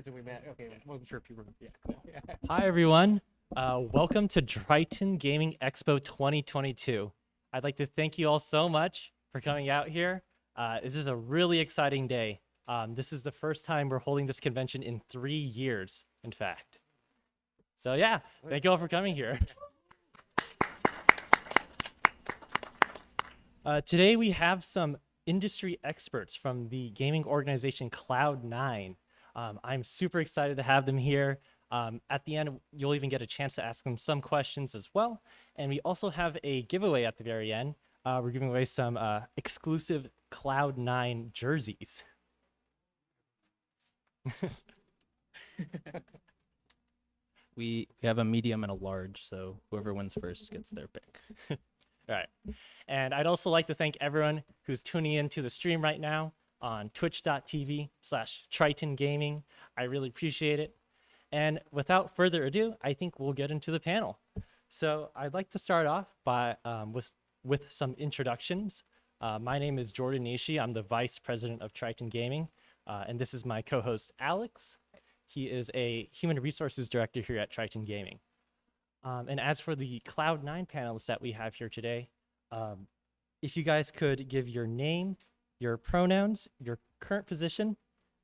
until we met. Okay, I wasn't sure if you were. Yeah. Hi, everyone. Welcome to Triton Gaming Expo 2022. I'd like to thank you all so much for coming out here. This is a really exciting day. This is the first time we're holding this convention in 3 years, in fact. So yeah, thank you all for coming here. Today we have some industry experts from the gaming organization Cloud9. I'm super excited to have them here. At the end, you'll even get a chance to ask them some questions as well. And we also have a giveaway at the very end. We're giving away some exclusive Cloud9 jerseys. We have a medium and a large, so whoever wins first gets their pick. All right. And I'd also like to thank everyone who's tuning in to the stream right now on twitch.tv/Triton Gaming. I really appreciate it. And without further ado, I think we'll get into the panel. So I'd like to start off by with some introductions. My name is Jordan Nishi. I'm the Vice President of Triton Gaming. And this is my co-host, Alex. He is a Human Resources Director here at Triton Gaming. And as for the Cloud9 panelists that we have here today, if you guys could give your name, your pronouns, your current position,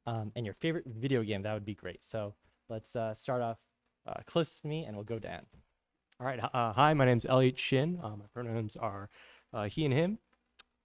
and your favorite video game, that would be great. So let's start off close to me, and we'll go down. All right. Hi, my name's Elliot Shin. My pronouns are he and him.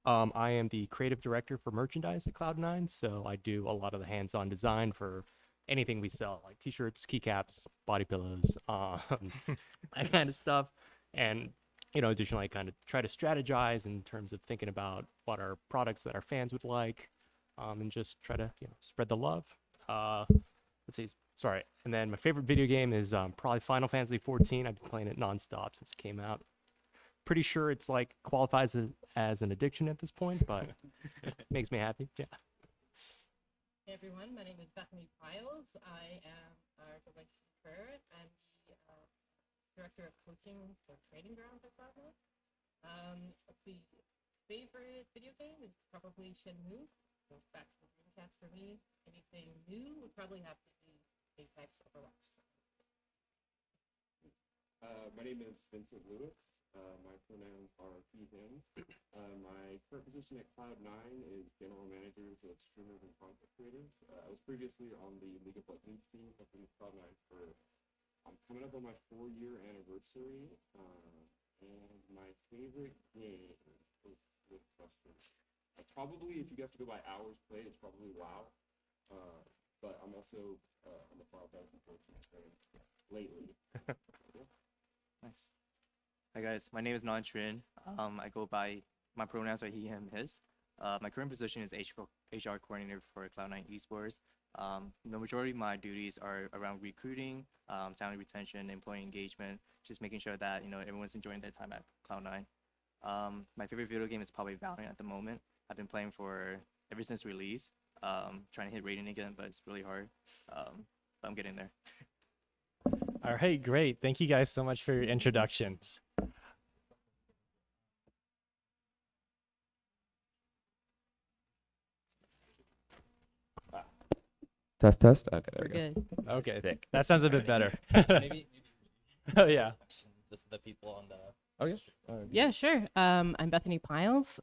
I am the creative director for merchandise at Cloud9, so I do a lot of the hands-on design for anything we sell, like t-shirts, keycaps, body pillows, that kind of stuff. And, additionally, I kind of try to strategize in terms of thinking about what are products that our fans would like, and just try to, spread the love. Let's see. Sorry. And then my favorite video game is probably Final Fantasy 14. I've been playing it nonstop since it came out. Pretty sure it's qualifies as an addiction at this point, but it makes me happy. Yeah. Hey everyone, my name is Bethany Piles. I am like her. I'm the director of coaching for Training Grounds at Cloud9. Let's see, favorite video game is probably Shenmue. Goes back to the Dreamcast for me. Anything new would probably have to be Apex Overwatch. My name is Vincent Lewis. My pronouns are he, him. My current position at Cloud9 is General Manager of Streamers and Content Creators. I was previously on the League of Legends team. I've been with Cloud9 I'm coming up on my 4-year anniversary. And my favorite game is a good question. Probably, if you have to go by hours played, it's probably WoW. But I'm also on the Final Fantasy 14 train lately. Yeah. Nice. Hi guys, my name is Nan Trin. I go by, my pronouns are he, him, his. My current position is HR coordinator for Cloud9 Esports. The majority of my duties are around recruiting, talent retention, employee engagement, just making sure that everyone's enjoying their time at Cloud9. My favorite video game is probably Valorant at the moment. I've been playing ever since release, trying to hit rating again, but it's really hard. But I'm getting there. All right, great. Thank you guys so much for your introductions. Test. Okay, there We're good. Okay, Sick. that sounds a bit better. maybe Oh, yeah. just the people on the. Oh, yeah. Yeah, sure. I'm Bethany Piles.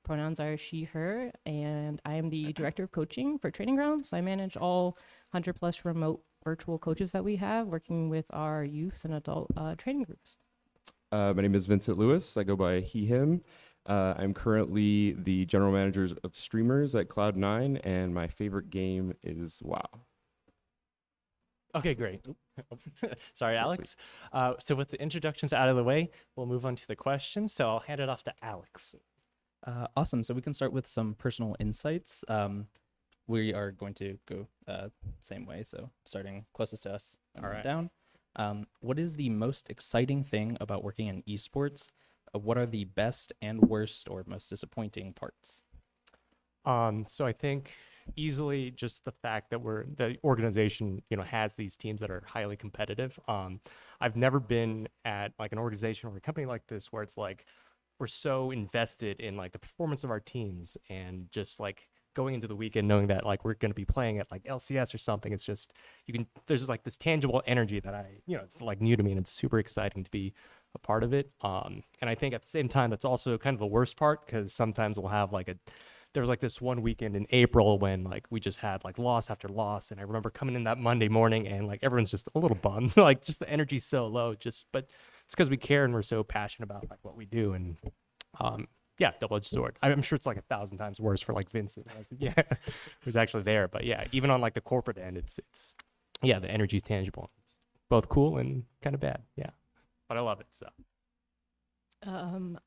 Pronouns are she, her, and I am the director of coaching for Training Grounds. I manage all 100+ remote virtual coaches that we have working with our youth and adult training groups. My name is Vincent Lewis. I go by he, him. I'm currently the general manager of streamers at Cloud9, and my favorite game is WoW. Okay, great. Sorry, Alex. So with the introductions out of the way, we'll move on to the questions. So I'll hand it off to Alex. Awesome. So we can start with some personal insights. We are going to go same way. So starting closest to us and All right. down. What is the most exciting thing about working in esports? What are the best and worst or most disappointing parts? So I think easily just the fact that the organization, has these teams that are highly competitive. I've never been at an organization or a company like this where it's we're so invested in the performance of our teams and just going into the weekend knowing that like we're going to be playing at like LCS or something. It's just there's just like this tangible energy that it's like new to me, and it's super exciting to be a part of it. And I think at the same time that's also kind of the worst part, because sometimes we'll have like there was like this one weekend in April when like we just had like loss after loss, and I remember coming in that Monday morning and like everyone's just a little bummed, like just the energy's so low. But it's because we care and we're so passionate about like what we do. And yeah, double-edged sword. I'm sure it's like 1,000 times worse for like Vincent, like, yeah, who's actually there. But yeah, even on like the corporate end, it's yeah, the energy's tangible. It's both cool and kind of bad. Yeah, but I love it. So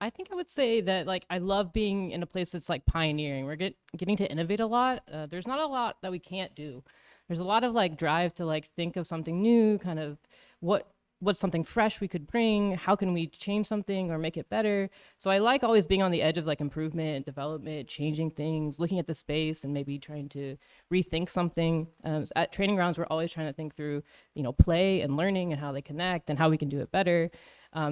I think I would say that like I love being in a place that's like pioneering. We're getting to innovate a lot. There's not a lot that we can't do. There's a lot of like drive to like think of something new, kind of what's something fresh we could bring, how can we change something or make it better. So I like always being on the edge of like improvement, development, changing things, looking at the space and maybe trying to rethink something. So at training grounds, we're always trying to think through, play and learning and how they connect and how we can do it better.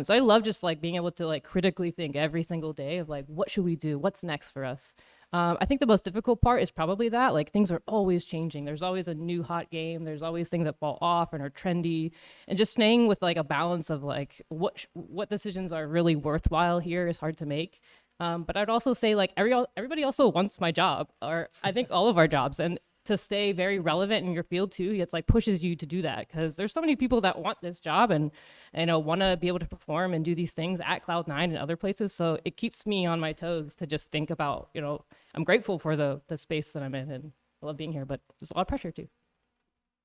So I love just like being able to like critically think every single day of like, what should we do? What's next for us? I think the most difficult part is probably that like things are always changing. There's always a new hot game. There's always things that fall off and are trendy, and just staying with like a balance of like what decisions are really worthwhile here is hard to make. But I'd also say like everybody also wants my job, or I think all of our jobs, and to stay very relevant in your field too, it's like pushes you to do that because there's so many people that want this job and want to be able to perform and do these things at Cloud9 and other places. So it keeps me on my toes to just think about, I'm grateful for the space that I'm in, and I love being here, but there's a lot of pressure too.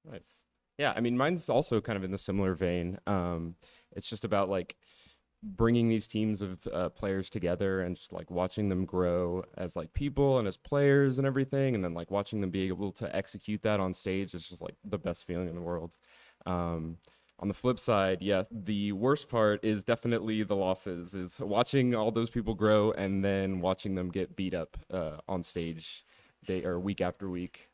Nice. Yeah, I mean, mine's also kind of in the similar vein. It's just about like bringing these teams of players together and just like watching them grow as like people and as players and everything, and then like watching them be able to execute that on stage is just like the best feeling in the world. On the flip side, yeah, the worst part is definitely the losses, is watching all those people grow and then watching them get beat up on stage day or week after week.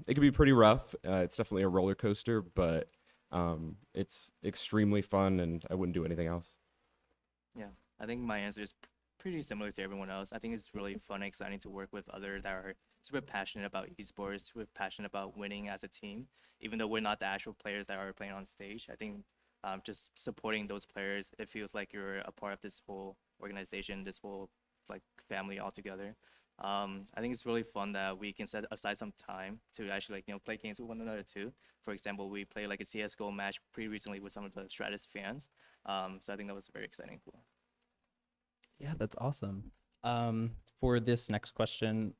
It can be pretty rough. It's definitely a roller coaster, but it's extremely fun, and I wouldn't do anything else. Yeah, I think my answer is pretty similar to everyone else. I think it's really fun and exciting to work with others that are super passionate about esports, super passionate about winning as a team, even though we're not the actual players that are playing on stage. I think just supporting those players, it feels like you're a part of this whole organization, this whole like family altogether. I think it's really fun that we can set aside some time to actually like play games with one another too. For example, we played like a CS:GO match pretty recently with some of the Stratus fans. So I think that was very exciting and cool. Yeah, that's awesome. For this next question,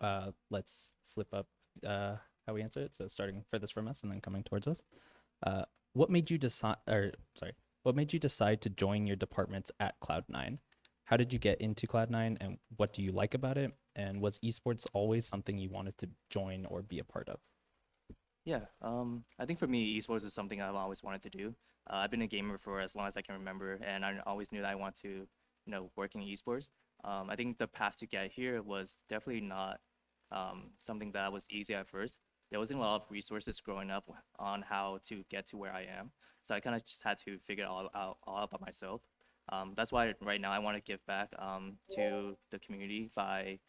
let's flip up how we answer it. So starting furthest from us and then coming towards us. What made you decide, what made you decide to join your departments at Cloud9? How did you get into Cloud9, and what do you like about it? And was esports always something you wanted to join or be a part of? Yeah, I think for me, esports is something I've always wanted to do. I've been a gamer for as long as I can remember, and I always knew that I want to, work in esports. I think the path to get here was definitely not something that was easy at first. There wasn't a lot of resources growing up on how to get to where I am, so I kind of just had to figure it all out by myself. That's why right now I want to give back to the community by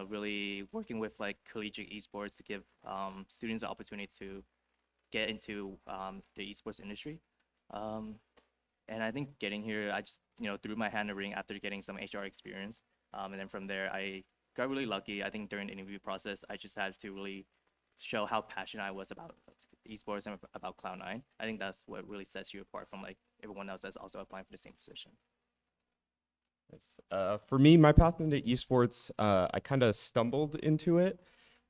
really working with like collegiate esports to give students the opportunity to get into the esports industry. And I think getting here, I just threw my hand in the ring after getting some HR experience, and then from there I got really lucky. I think during the interview process, I just had to really show how passionate I was about esports and about Cloud9. I think that's what really sets you apart from like everyone else that's also applying for the same position. For me, my path into esports, I kind of stumbled into it.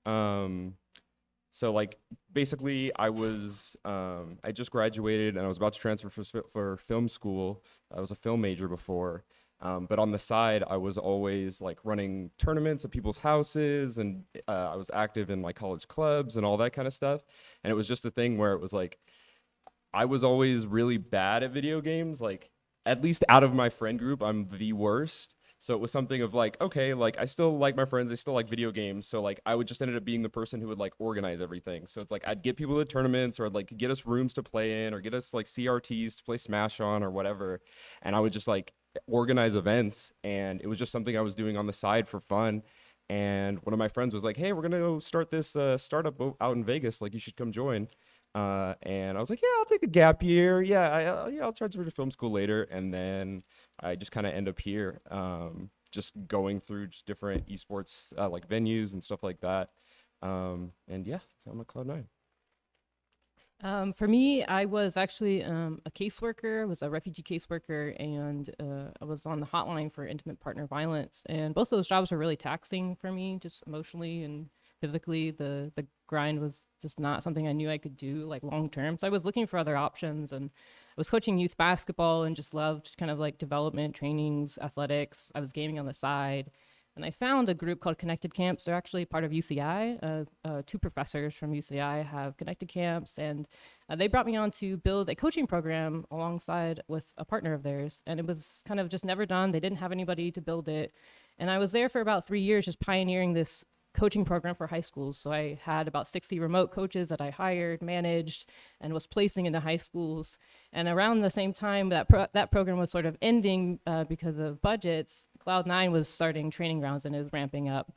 So like basically I just graduated and I was about to transfer for film school. I was a film major before. But on the side, I was always like running tournaments at people's houses, and I was active in like college clubs and all that kind of stuff. And it was just a thing where it was like, I was always really bad at video games. Like, at least out of my friend group, I'm the worst. So it was something of like, okay, like I still like my friends, they still like video games. So like I would just ended up being the person who would like organize everything. So it's like I'd get people to tournaments, or I'd like get us rooms to play in, or get us like CRTs to play Smash on or whatever. And I would just like organize events, and it was just something I was doing on the side for fun. And one of my friends was like, "Hey, we're gonna go start this startup out in Vegas. Like, you should come join." And I was like, "Yeah, I'll take a gap year. Yeah, I'll transfer to film school later." And then I just kind of end up here, just going through just different esports like venues and stuff like that. And yeah, so I'm at Cloud9. For me, I was actually a caseworker, was a refugee caseworker, and I was on the hotline for intimate partner violence. And both of those jobs were really taxing for me, just emotionally and physically. The grind was just not something I knew I could do like long term. So I was looking for other options, and I was coaching youth basketball and just loved kind of like development trainings, athletics. I was gaming on the side. And I found a group called Connected Camps. They're actually part of UCI. Two professors from UCI have Connected Camps, and they brought me on to build a coaching program alongside with a partner of theirs. And it was kind of just never done. They didn't have anybody to build it. And I was there for about 3 years just pioneering this coaching program for high schools. So I had about 60 remote coaches that I hired, managed, and was placing into high schools. And around the same time that program was sort of ending because of budgets, Cloud9 was starting training grounds and it was ramping up.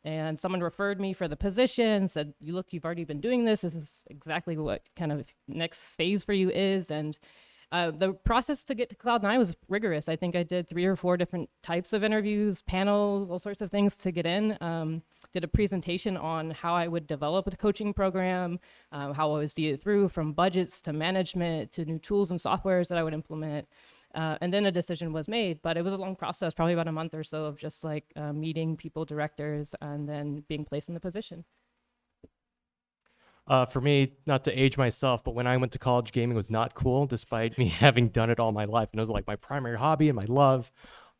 And someone referred me for the position, said, "You look, you've already been doing this. This is exactly what kind of next phase for you is." And the process to get to Cloud9 was rigorous. I think I did 3 or 4 different types of interviews, panels, all sorts of things to get in. Did a presentation on how I would develop a coaching program, how I would see it through from budgets to management to new tools and softwares that I would implement. And then a decision was made, but it was a long process, probably about a month or so of just like meeting people, directors, and then being placed in the position. For me, not to age myself, but when I went to college, gaming was not cool, despite me having done it all my life. And it was like my primary hobby and my love.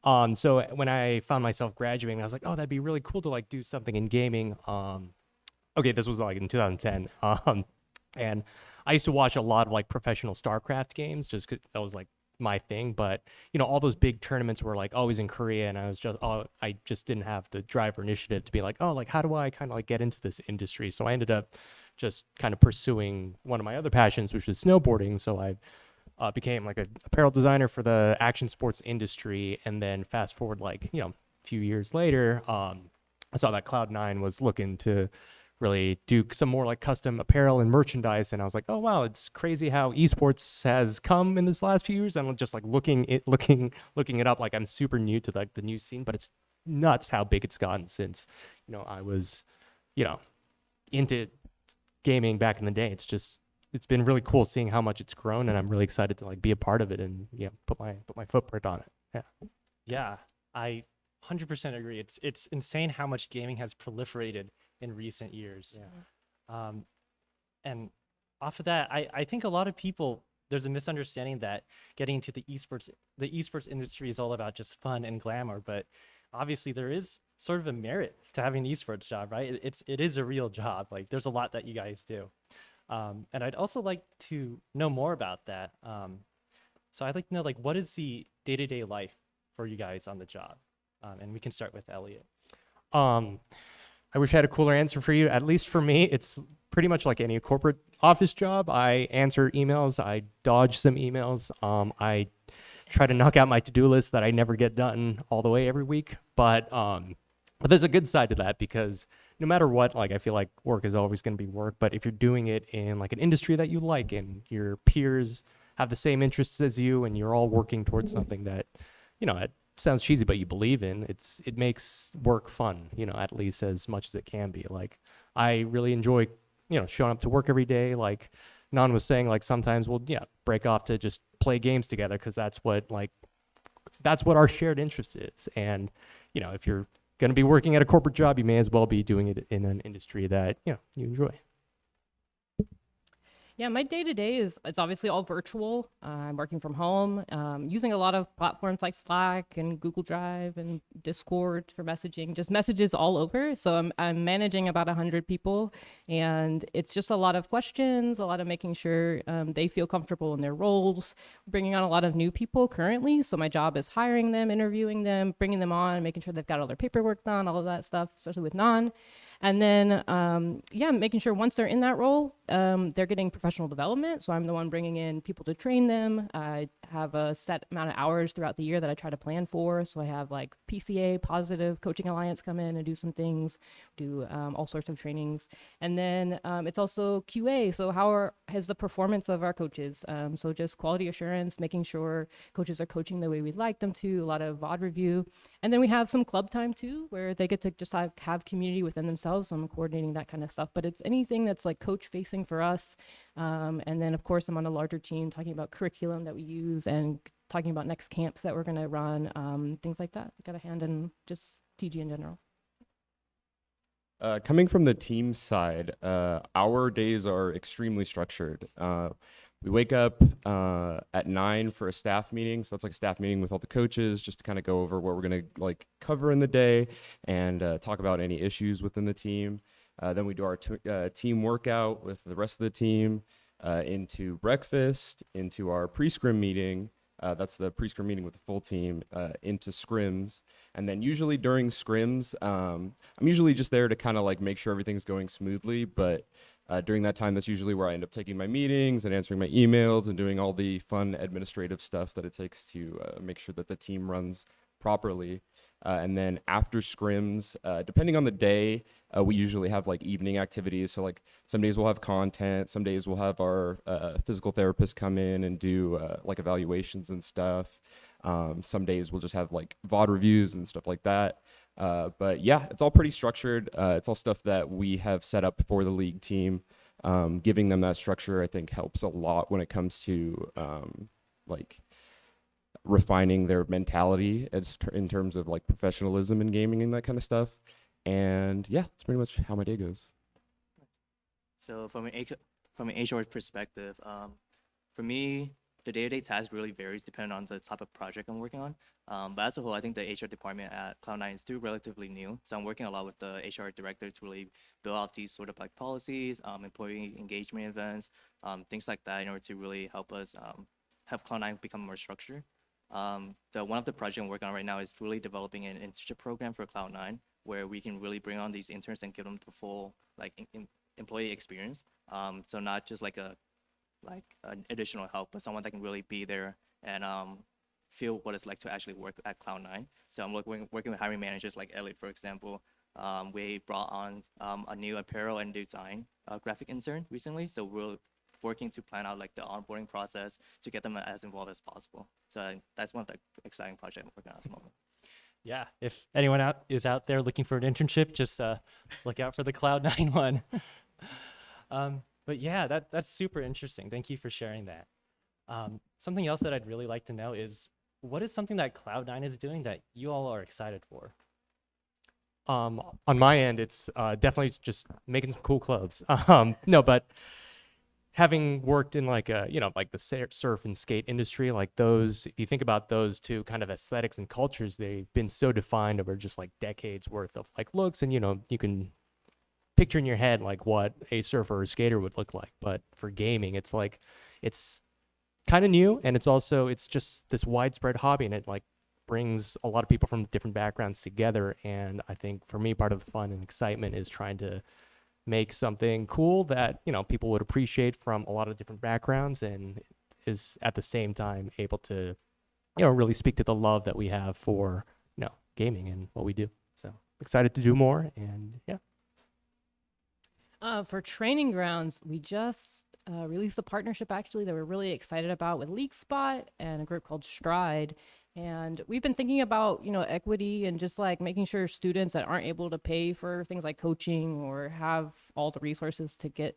So when I found myself graduating, I was like, oh, that'd be really cool to like do something in gaming. Okay, this was like in 2010. And I used to watch a lot of like professional StarCraft games, just 'cause that was like my thing. But you know, all those big tournaments were like always in Korea, and I just didn't have the drive or initiative to be like, oh, like how do I kind of like get into this industry? So I ended up just kind of pursuing one of my other passions, which was snowboarding. So I became like a apparel designer for the action sports industry, and then fast forward like a few years later, I saw that Cloud9 was looking to really do some more like custom apparel and merchandise, and I was like, oh wow, it's crazy how esports has come in this last few years. And I'm just like looking it up. Like I'm super new to like the new scene, but it's nuts how big it's gotten since I was into gaming back in the day. It's been really cool seeing how much it's grown, and I'm really excited to like be a part of it and put my footprint on it. Yeah. Yeah, I 100% agree. It's insane how much gaming has proliferated in recent years. Yeah. And off of that, I think a lot of people, there's a misunderstanding that getting into the esports industry is all about just fun and glamour, but obviously there is sort of a merit to having an esports job, right? It is a real job. Like there's a lot that you guys do. And I'd also like to know more about that. So I'd like to know, like, what is the day-to-day life for you guys on the job? And we can start with Elliot. I wish I had a cooler answer for you. At least for me, it's pretty much like any corporate office job. I answer emails. I dodge some emails. I try to knock out my to-do list that I never get done all the way every week. But there's a good side to that, because no matter what, like I feel like work is always going to be work. But if you're doing it in like an industry that you like and your peers have the same interests as you and you're all working towards something that, it sounds cheesy, but you believe in, it makes work fun, at least as much as it can be. Like I really enjoy, showing up to work every day. Like Nan was saying, like sometimes we'll break off to just play games together, because that's what our shared interest is. And if you're going to be working at a corporate job, you may as well be doing it in an industry that you enjoy. Yeah, my day-to-day it's obviously all virtual. I'm working from home, using a lot of platforms like Slack and Google Drive and Discord for messaging, just messages all over. So I'm managing about 100 people, and it's just a lot of questions, a lot of making sure they feel comfortable in their roles, bringing on a lot of new people currently. So my job is hiring them, interviewing them, bringing them on, making sure they've got all their paperwork done, all of that stuff, especially with Non. And then, yeah, making sure once they're in that role, they're getting professional development. So I'm the one bringing in people to train them. I have a set amount of hours throughout the year that I try to plan for. So I have like PCA, Positive Coaching Alliance, come in and do some things, do all sorts of trainings. And then it's also QA. So has the performance of our coaches? So just quality assurance, making sure coaches are coaching the way we'd like them to, a lot of VOD review. And then we have some club time too, where they get to just have community within themselves. So I'm coordinating that kind of stuff. But it's anything that's like coach facing for us. And then, of course, I'm on a larger team talking about curriculum that we use and talking about next camps that we're going to run, things like that. I got a hand in just TG in general. Coming from the team side, our days are extremely structured. We wake up at 9 for a staff meeting. So that's like a staff meeting with all the coaches just to kind of go over what we're going to like cover in the day and talk about any issues within the team. Then we do our team workout with the rest of the team, into breakfast, into our pre-scrim meeting. That's the pre-scrim meeting with the full team, into scrims. And then usually during scrims, I'm usually just there to kind of like make sure everything's going smoothly. But during that time, that's usually where I end up taking my meetings and answering my emails and doing all the fun administrative stuff that it takes to make sure that the team runs properly. And then after scrims, depending on the day, we usually have like evening activities. So like some days we'll have content, some days we'll have our physical therapists come in and do like evaluations and stuff. Some days we'll just have like VOD reviews and stuff like that. But yeah, it's all pretty structured. It's all stuff that we have set up for the league team. Giving them that structure, I think, helps a lot when it comes to like refining their mentality in terms of like professionalism in gaming and that kind of stuff. And yeah, that's pretty much how my day goes. So from an HR perspective, for me, the day-to-day task really varies depending on the type of project I'm working on. But as a whole, I think the HR department at Cloud9 is still relatively new. So I'm working a lot with the HR director to really build out these sort of like policies, employee engagement events, things like that in order to really help us have Cloud9 become more structured. One of the projects I'm working on right now is really developing an internship program for Cloud9, where we can really bring on these interns and give them the full like employee experience. So not just like an additional help, but someone that can really be there and feel what it's like to actually work at Cloud9. So I'm working with hiring managers like Elliot, for example. We brought on a new apparel and design graphic intern recently. So we're working to plan out like the onboarding process to get them as involved as possible. So that's one of the exciting projects I'm working on at the moment. Yeah, if anyone is out there looking for an internship, just look out for the Cloud9 one. But yeah, that's super interesting. Thank you for sharing that. Something else that I'd really like to know is, what is something that Cloud9 is doing that you all are excited for? On my end, it's definitely just making some cool clothes. No, but having worked in like like the surf and skate industry, like those, if you think about those two kind of aesthetics and cultures, they've been so defined over just like decades worth of like looks, and you can picture in your head like what a surfer or skater would look like. But for gaming, it's like it's kind of new, and it's just this widespread hobby, and it like brings a lot of people from different backgrounds together. And I think for me, part of the fun and excitement is trying to make something cool that people would appreciate from a lot of different backgrounds, and is at the same time able to really speak to the love that we have for gaming and what we do. So excited to do more. And yeah. For training grounds, we just released a partnership actually that we're really excited about with LeagueSpot and a group called Stride. And we've been thinking about, equity and just like making sure students that aren't able to pay for things like coaching or have all the resources to get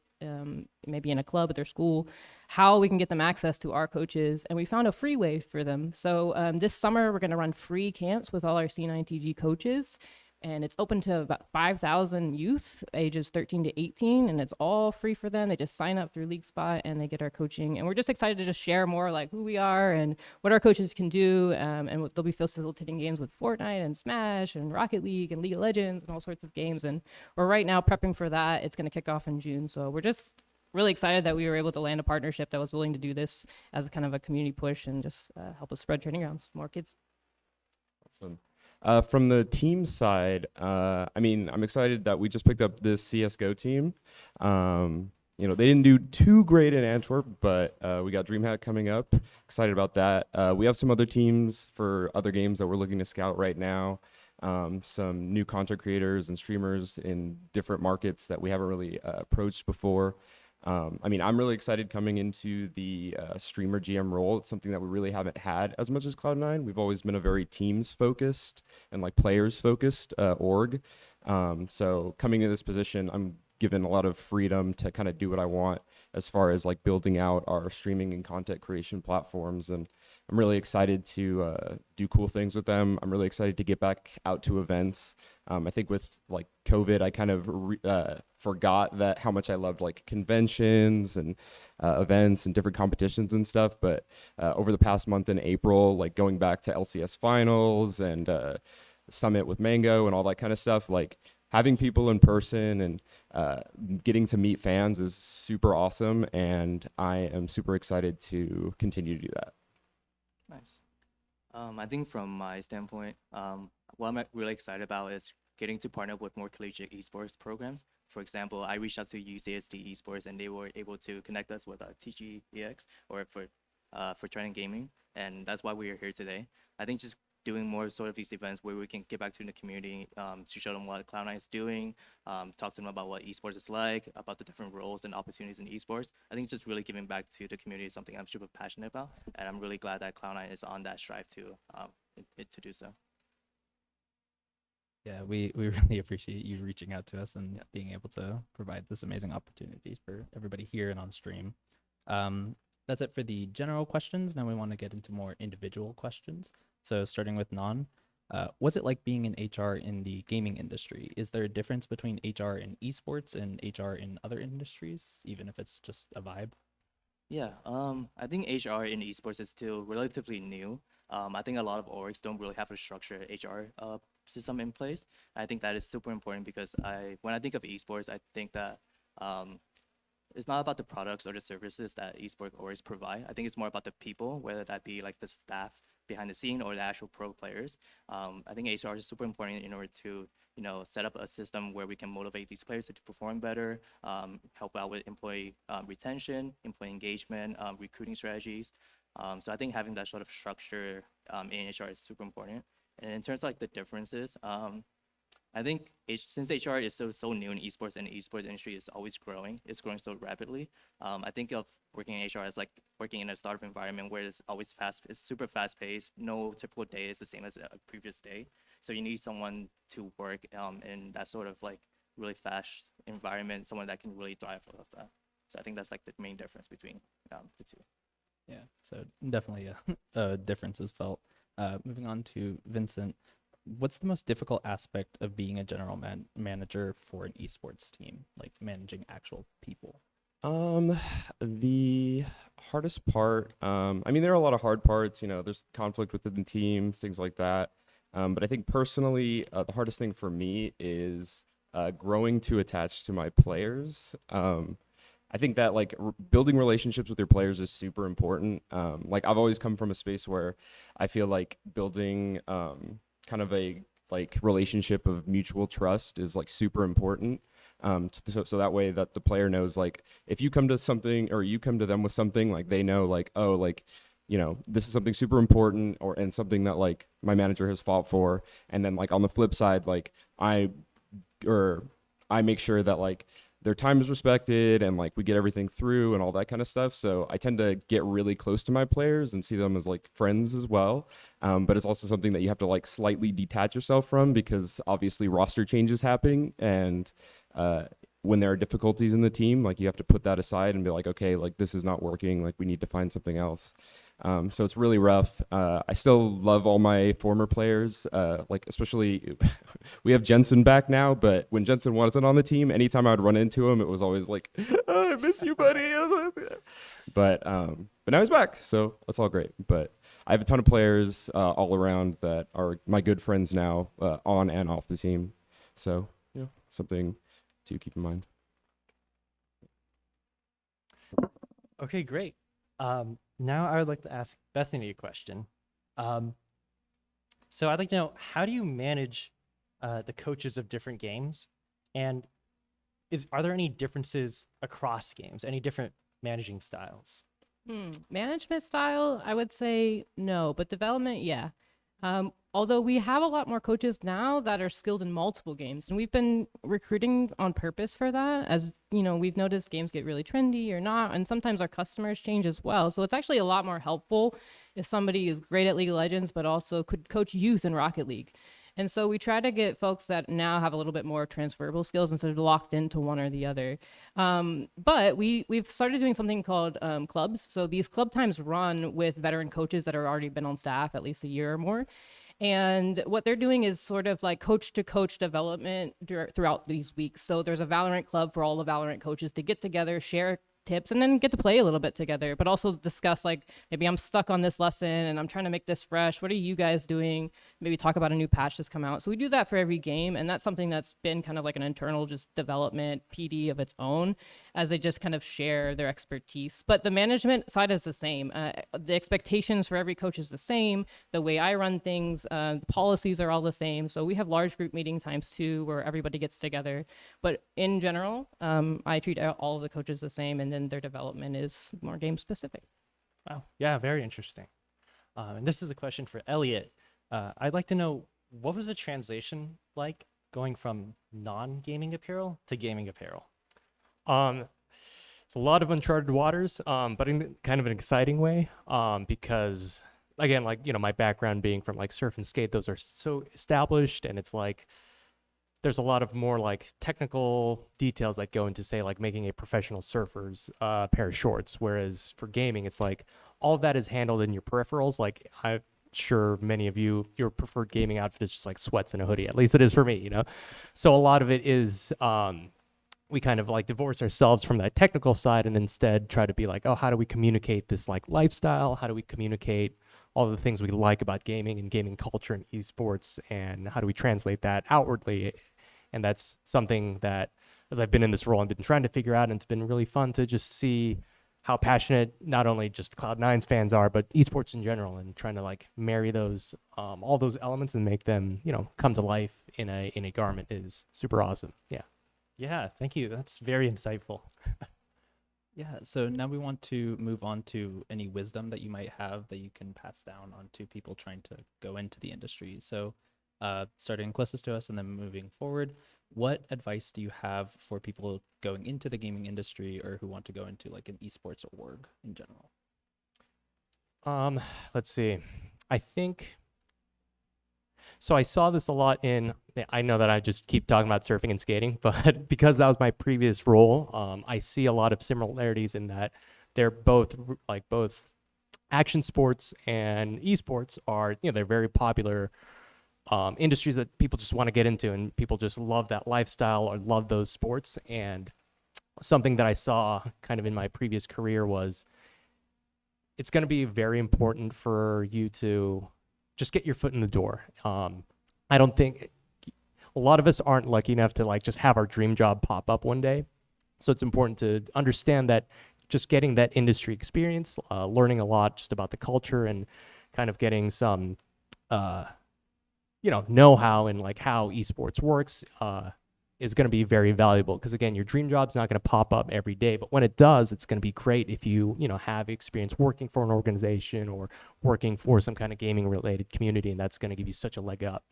maybe in a club at their school, how we can get them access to our coaches. And we found a free way for them. So this summer, we're going to run free camps with all our C9TG coaches. And it's open to about 5,000 youth ages 13 to 18, and it's all free for them. They just sign up through LeagueSpot and they get our coaching. And we're just excited to just share more like who we are and what our coaches can do. And they'll be facilitating games with Fortnite and Smash and Rocket League and League of Legends and all sorts of games. And we're right now prepping for that. It's going to kick off in June. So we're just really excited that we were able to land a partnership that was willing to do this as a kind of a community push and just help us spread training grounds to more kids. Awesome. From the team side, I mean, I'm excited that we just picked up this CS:GO team. They didn't do too great in Antwerp, but we got DreamHack coming up. Excited about that. We have some other teams for other games that we're looking to scout right now. Some new content creators and streamers in different markets that we haven't really approached before. I mean, I'm really excited coming into the streamer GM role. It's something that we really haven't had as much as Cloud9. We've always been a very teams focused and like players focused org. So coming into this position, I'm given a lot of freedom to kind of do what I want as far as like building out our streaming and content creation platforms. And I'm really excited to do cool things with them. I'm really excited to get back out to events. I think with like COVID, I kind of forgot that how much I loved like conventions and events and different competitions and stuff. But over the past month in April, like going back to LCS finals and Summit with Mango and all that kind of stuff, like having people in person and getting to meet fans is super awesome. And I am super excited to continue to do that. Nice. I think from my standpoint, what I'm really excited about is getting to partner with more collegiate esports programs. For example, I reached out to UCSD Esports and they were able to connect us with TGEX or for training gaming, and that's why we are here today. I think just doing more sort of these events where we can get back to the community to show them what Cloud9 is doing, talk to them about what esports is like, about the different roles and opportunities in esports. I think just really giving back to the community is something I'm super passionate about, and I'm really glad that Cloud9 is on that strive to do so. Yeah, we really appreciate you reaching out to us and being able to provide this amazing opportunity for everybody here and on stream. That's it for the general questions. Now we want to get into more individual questions. So starting with Non, what's it like being in HR in the gaming industry? Is there a difference between HR in esports and HR in other industries, even if it's just a vibe? Yeah, I think HR in esports is still relatively new. I think a lot of orgs don't really have a structured HR system in place. I think that is super important because when I think of esports, I think that it's not about the products or the services that esports orgs provide. I think it's more about the people, whether that be like the staff behind the scene or the actual pro players. I think HR is super important in order to set up a system where we can motivate these players to perform better, help out with employee retention, employee engagement, recruiting strategies. So I think having that sort of structure in HR is super important. And in terms of like the differences, I think since HR is so new in esports and the esports industry is always growing, it's growing so rapidly. I think of working in HR as like working in a startup environment where it's always it's super fast paced. No typical day is the same as a previous day. So you need someone to work in that sort of like really fast environment, someone that can really thrive off of that. So I think that's like the main difference between the two. Yeah, so definitely a difference is felt. Moving on to Vincent, what's the most difficult aspect of being a general manager for an esports team, like managing actual people? The hardest part, I mean, there are a lot of hard parts, there's conflict within the team, things like that. But I think personally, the hardest thing for me is growing to attach to my players. I think that like building relationships with your players is super important. Like I've always come from a space where I feel like building kind of a like relationship of mutual trust is like super important. So that way that the player knows like if you come to something or you come to them with something, like they know like, oh, like this is something super important and something that like my manager has fought for. And then like on the flip side, like I make sure that like their time is respected and like we get everything through and all that kind of stuff. So I tend to get really close to my players and see them as like friends as well. But it's also something that you have to like slightly detach yourself from because obviously roster changes happening and when there are difficulties in the team, like you have to put that aside and be like, okay, like this is not working. Like we need to find something else. So it's really rough. I still love all my former players, like especially we have Jensen back now, but when Jensen wasn't on the team, anytime I would run into him, it was always like, oh, I miss you, buddy. But now he's back, so that's all great. But I have a ton of players all around that are my good friends now, on and off the team. So something to keep in mind. Okay, great. Now I would like to ask Bethany a question. So I'd like to know, how do you manage the coaches of different games, and are there any differences across games? Any different managing styles? Management style, I would say no, but development, yeah. Although we have a lot more coaches now that are skilled in multiple games, and we've been recruiting on purpose for that. As you know, we've noticed games get really trendy or not, and sometimes our customers change as well. So it's actually a lot more helpful if somebody is great at League of Legends, but also could coach youth in Rocket League. And so we try to get folks that now have a little bit more transferable skills instead of locked into one or the other. But we've started doing something called clubs. So these club times run with veteran coaches that have already been on staff at least a year or more. And what they're doing is sort of like coach to coach development throughout these weeks. So there's a Valorant club for all the Valorant coaches to get together, share tips, and then get to play a little bit together, but also discuss like, maybe I'm stuck on this lesson and I'm trying to make this fresh. What are you guys doing? Maybe talk about a new patch that's come out. So we do that for every game, and that's something that's been kind of like an internal just development PD of its own, as they just kind of share their expertise. But the management side is the same. The expectations for every coach is the same. The way I run things, the policies are all the same. So we have large group meeting times too, where everybody gets together. But in general, I treat all of the coaches the same, and then their development is more game specific. Wow. Yeah, very interesting. And this is a question for Elliot. I'd like to know, what was the translation like going from non-gaming apparel to gaming apparel? It's a lot of uncharted waters, but in kind of an exciting way, because again, like, my background being from like surf and skate, those are so established, and it's like there's a lot of more like technical details that go into, say, like making a professional surfer's pair of shorts, whereas for gaming, it's like all of that is handled in your peripherals. Like, I'm sure many of you, your preferred gaming outfit is just like sweats and a hoodie. At least it is for me. So a lot of it is we kind of like divorce ourselves from that technical side and instead try to be like, oh, how do we communicate this like lifestyle? How do we communicate all the things we like about gaming and gaming culture and esports, and how do we translate that outwardly? And that's something that, as I've been in this role, I've been trying to figure out, and it's been really fun to just see how passionate not only just Cloud9's fans are, but esports in general, and trying to like marry those all those elements and make them, come to life in a garment is super awesome. Yeah. Yeah, thank you. That's very insightful. Yeah, so now we want to move on to any wisdom that you might have that you can pass down onto people trying to go into the industry. So starting closest to us and then moving forward, what advice do you have for people going into the gaming industry or who want to go into like an esports org in general? Let's see. I think so. I saw this a lot I know that I just keep talking about surfing and skating, but because that was my previous role, I see a lot of similarities in that they're both action sports and esports are, they're very popular industries that people just want to get into, and people just love that lifestyle or love those sports. And something that I saw kind of in my previous career was it's going to be very important for you to just get your foot in the door. I don't think a lot of us aren't lucky enough to like just have our dream job pop up one day. So it's important to understand that just getting that industry experience, learning a lot just about the culture, and kind of getting some, know-how in like how esports works is going to be very valuable. Because again, your dream job's not going to pop up every day, but when it does, it's going to be great if you, have experience working for an organization or working for some kind of gaming related community, and that's going to give you such a leg up.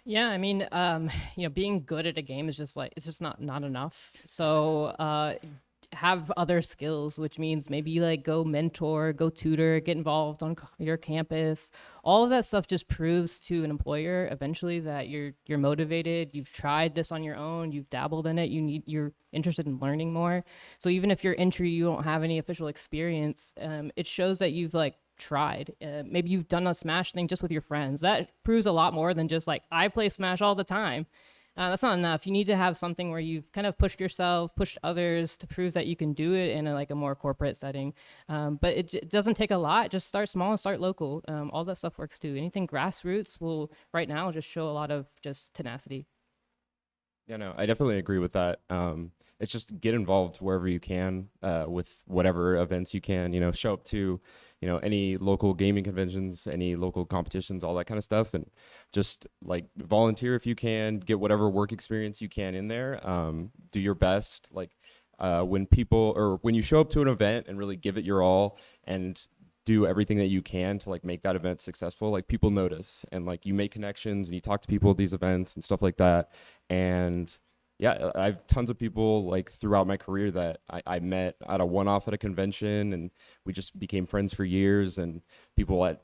Yeah, I mean, being good at a game is just like, it's just not enough. So have other skills, which means maybe like go mentor, go tutor, get involved on your campus. All of that stuff just proves to an employer eventually that you're motivated, you've tried this on your own, you've dabbled in it, you're interested in learning more. So even if your entry, you don't have any official experience, it shows that you've like tried. Maybe you've done a Smash thing just with your friends. That proves a lot more than just like, I play Smash all the time. That's not enough. You need to have something where you've kind of pushed yourself, pushed others to prove that you can do it in a more corporate setting. But it doesn't take a lot. Just start small and start local. All that stuff works too. Anything grassroots will right now just show a lot of just tenacity. Yeah, no, I definitely agree with that. It's just get involved wherever you can, with whatever events you can, show up to, any local gaming conventions, any local competitions, all that kind of stuff. And just like volunteer if you can, get whatever work experience you can in there. Do your best. Like, when you show up to an event and really give it your all and do everything that you can to like make that event successful, like people notice and like you make connections and you talk to people at these events and stuff like that. And yeah, I have tons of people like throughout my career that I met at a one-off at a convention, and we just became friends for years. And people at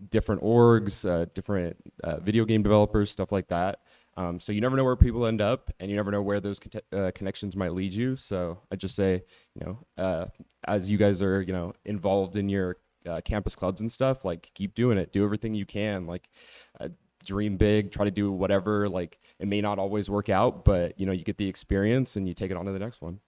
different orgs, different video game developers, stuff like that. So you never know where people end up, and you never know where those connections might lead you. So I just say, as you guys are, involved in your campus clubs and stuff, like keep doing it, do everything you can, like dream big, try to do whatever. Like it may not always work out, but you get the experience and you take it on to the next one.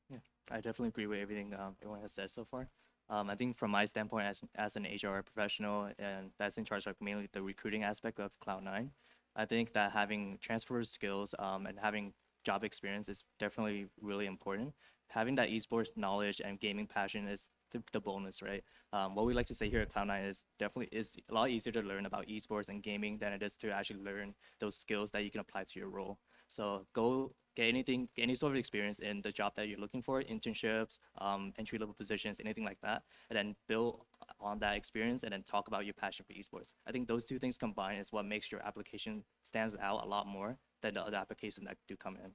Yeah, I definitely agree with everything everyone has said so far. I think from my standpoint as an HR professional and that's in charge of mainly the recruiting aspect of Cloud9, I think that having transfer skills and having job experience is definitely really important. Having that esports knowledge and gaming passion is the bonus, right? What we like to say here at Cloud9 is definitely is a lot easier to learn about esports and gaming than it is to actually learn those skills that you can apply to your role. So go get any sort of experience in the job that you're looking for, internships, entry level positions, anything like that, and then build on that experience and then talk about your passion for esports. I think those two things combined is what makes your application stands out a lot more than the other applications that do come in.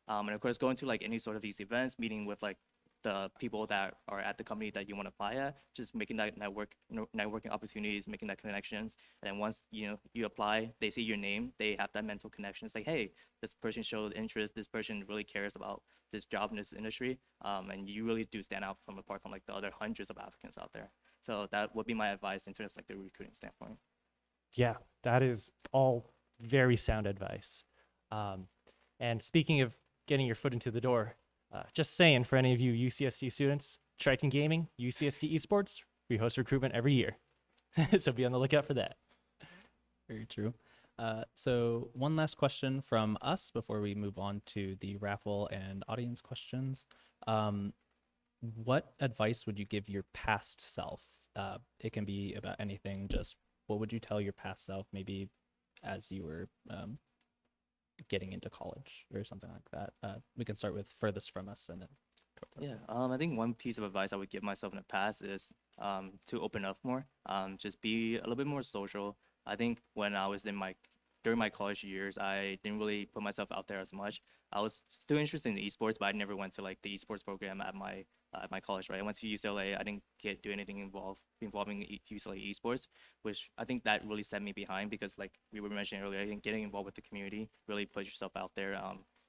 And of course, going to like any sort of these events, meeting with like the people that are at the company that you want to apply at, just making that networking opportunities, making that connections. And then once you apply, they see your name, they have that mental connection. It's like, hey, this person showed interest, this person really cares about this job in this industry, and you really do stand out from apart from like the other hundreds of applicants out there. So that would be my advice in terms of like the recruiting standpoint. Yeah, that is all very sound advice. And speaking of getting your foot into the door, just saying for any of you UCSD students, Triton Gaming, UCSD Esports, we host recruitment every year. So be on the lookout for that. Very true. So one last question from us before we move on to the raffle and audience questions. What advice would you give your past self? It can be about anything. Just what would you tell your past self, maybe as you were getting into college or something like that? We can start with furthest from us and then go to Yeah, I think one piece of advice I would give myself in the past is to open up more, just be a little bit more social. I think when I was during my college years, I didn't really put myself out there as much. I was still interested in esports, but I never went to like the esports program at my college. Right, I went to UCLA. I didn't do anything involving UCLA esports, which I think that really set me behind because like we were mentioning earlier, I think getting involved with the community, really put yourself out there,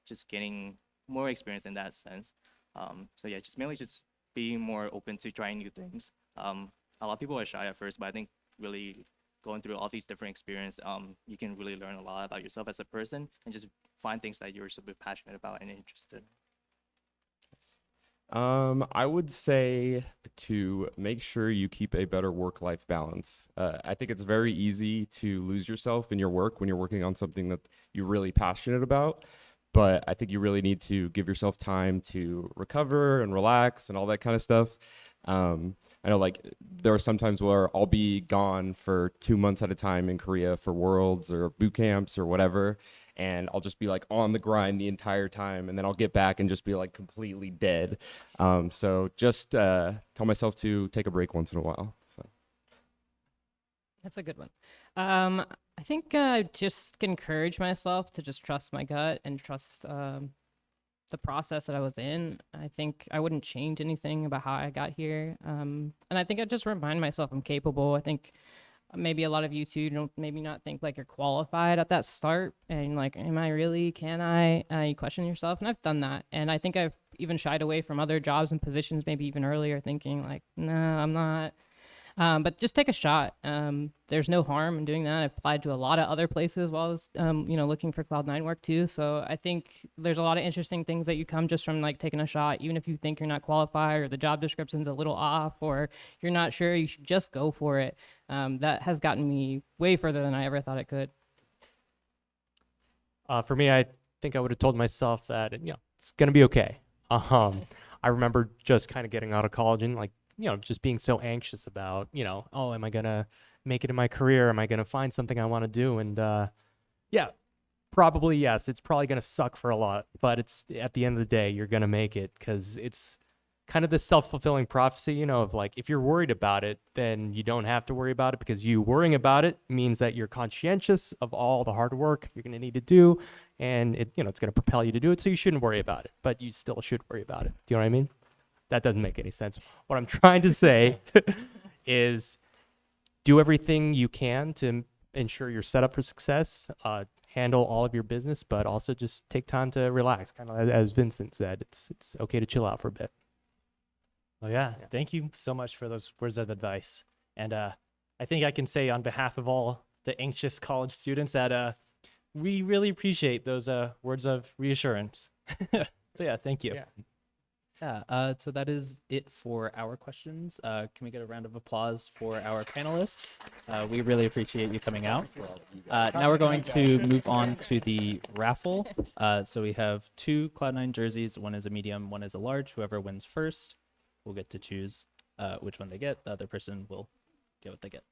just getting more experience in that sense. So yeah, just mainly just being more open to trying new things. A lot of people are shy at first, but I think really going through all these different experiences, you can really learn a lot about yourself as a person and just find things that you're super passionate about and interested in. I would say to make sure you keep a better work-life balance. I think it's very easy to lose yourself in your work when you're working on something that you're really passionate about. But I think you really need to give yourself time to recover and relax and all that kind of stuff. I know like there are some times where I'll be gone for 2 months at a time in Korea for worlds or boot camps or whatever. And I'll just be like on the grind the entire time. And then I'll get back and just be like completely dead. So just tell myself to take a break once in a while. So. That's a good one. I think I just encourage myself to just trust my gut and trust the process that I was in. I think I wouldn't change anything about how I got here. And I think I just remind myself I'm capable. I think maybe a lot of you too don't maybe not think like you're qualified at that start and like, am I really? Can I? You question yourself, and I've done that. And I think I've even shied away from other jobs and positions, maybe even earlier, thinking like, no, I'm not. But just take a shot. There's no harm in doing that. I've applied to a lot of other places while I was, looking for Cloud9 work too. So I think there's a lot of interesting things that you come just from like taking a shot. Even if you think you're not qualified or the job description's a little off or you're not sure, you should just go for it. That has gotten me way further than I ever thought it could. For me, I think I would have told myself that, it's gonna be okay. I remember just kind of getting out of college and like, just being so anxious about, oh, am I gonna make it in my career? Am I gonna find something I want to do? And yeah, probably yes. It's probably gonna suck for a lot, but it's at the end of the day, you're gonna make it because it's kind of this self-fulfilling prophecy, of like if you're worried about it, then you don't have to worry about it because you worrying about it means that you're conscientious of all the hard work you're gonna need to do, and it's gonna propel you to do it. So you shouldn't worry about it, but you still should worry about it. Do you know what I mean? That doesn't make any sense. What I'm trying to say is do everything you can to ensure you're set up for success. Handle all of your business, but also just take time to relax. Kind of as Vincent said, it's okay to chill out for a bit. Well, yeah, thank you so much for those words of advice. And I think I can say on behalf of all the anxious college students that we really appreciate those words of reassurance. So yeah, thank you. Yeah, so that is it for our questions. Can we get a round of applause for our panelists? We really appreciate you coming out. Now we're going to move on to the raffle. So we have 2 Cloud9 jerseys. One is a medium, one is a large. Whoever wins first will get to choose which one they get. The other person will get what they get.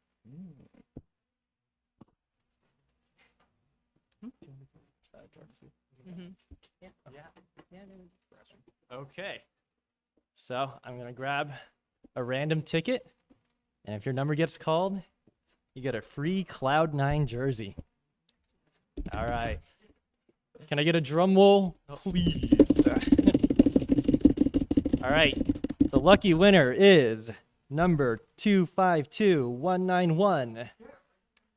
Okay. So I'm going to grab a random ticket. And if your number gets called, you get a free Cloud9 jersey. All right. Can I get a drum roll, please? All right. The lucky winner is number 252191.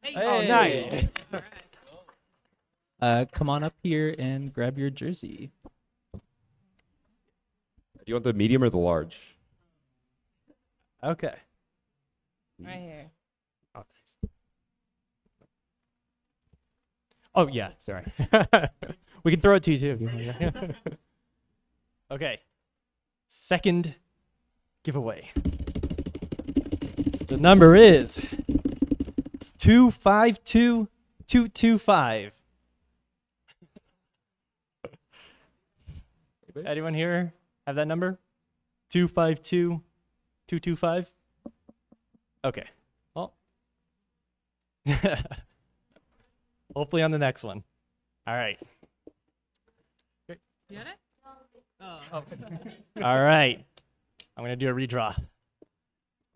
Hey. Oh, nice. Come on up here and grab your jersey. Do you want the medium or the large? Okay. Right here. Oh, thanks. Oh yeah, sorry. We can throw it to you too. If you want. Okay. Second giveaway. The number is 252225. Anyone here have that number? 252225? Okay. Well. Hopefully on the next one. All right. You got it? Oh. All right. I'm going to do a redraw.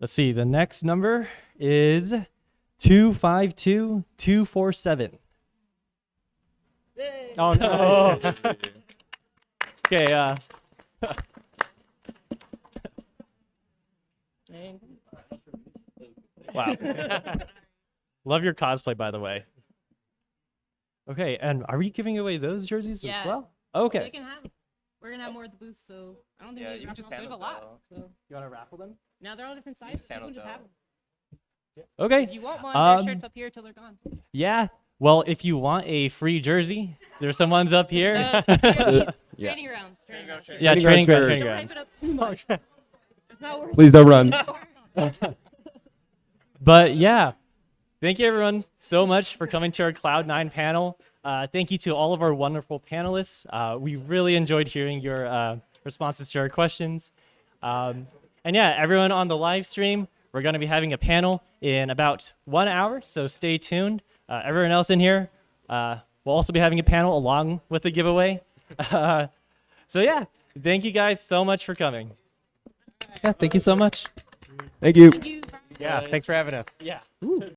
Let's see. The next number is 252247. Yay. Oh, no. Okay. Wow. Love your cosplay, by the way. Okay. And are we giving away those jerseys Yeah. as well? They Okay. can have. We're gonna have more at the booth, so I don't think Yeah, we you can just there's hand a those lot. out. So You want to raffle them? now they're all different You sizes. just hand People those just have out. them. Okay. If you want one, Um, their shirts up here till they're gone. Yeah. Well, if you want a free jersey, there's some ones up here. Yeah. Training rounds. Training rounds. Yeah, Training training grounds grounds. Don't hype it up too much. It's not worth Please don't run. it. But yeah, thank you everyone so much for coming to our Cloud9 panel. Thank you to all of our wonderful panelists. We really enjoyed hearing your responses to our questions. And yeah, everyone on the live stream, we're going to be having a panel in about 1 hour, so stay tuned. Everyone else in here, we'll also be having a panel along with the giveaway. So yeah, thank you guys so much for coming. Yeah, thank you so much. Thank you. Thank you. Yeah, thanks for having us. Yeah.